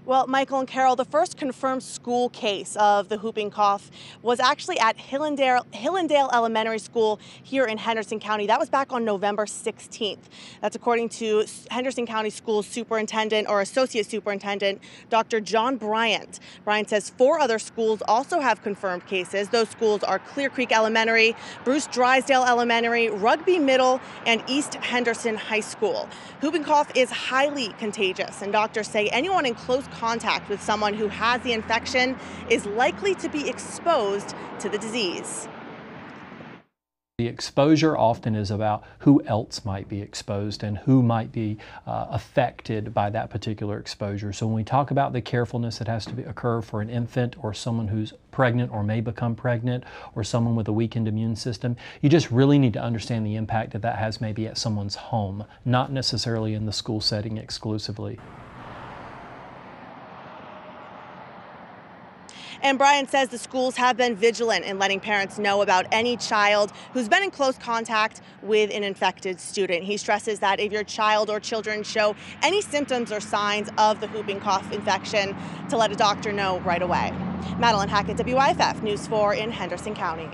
Well, Michael and Carol, the first confirmed school case of the whooping cough was actually at Hillendale Elementary School here in Henderson County. That was back on November 16th. That's according to Henderson County Schools Superintendent or Associate Superintendent Dr. John Bryant. Bryant says 4 other schools also have confirmed cases. Those schools are Clear Creek Elementary, Bruce Drysdale Elementary, Rugby Middle, and East Henderson High School. Whooping cough is highly contagious, and doctors say anyone in close contact with someone who has the infection is likely to be exposed to the disease. The exposure often is about who else might be exposed and who might be affected by that particular exposure. So when we talk about the carefulness that has to occur for an infant or someone who's pregnant or may become pregnant or someone with a weakened immune system, you just really need to understand the impact that that has maybe at someone's home, not necessarily in the school setting exclusively. And Brian says the schools have been vigilant in letting parents know about any child who's been in close contact with an infected student. He stresses that if your child or children show any symptoms or signs of the whooping cough infection, to let a doctor know right away. Madeline Hackett, WYFF News 4 in Henderson County.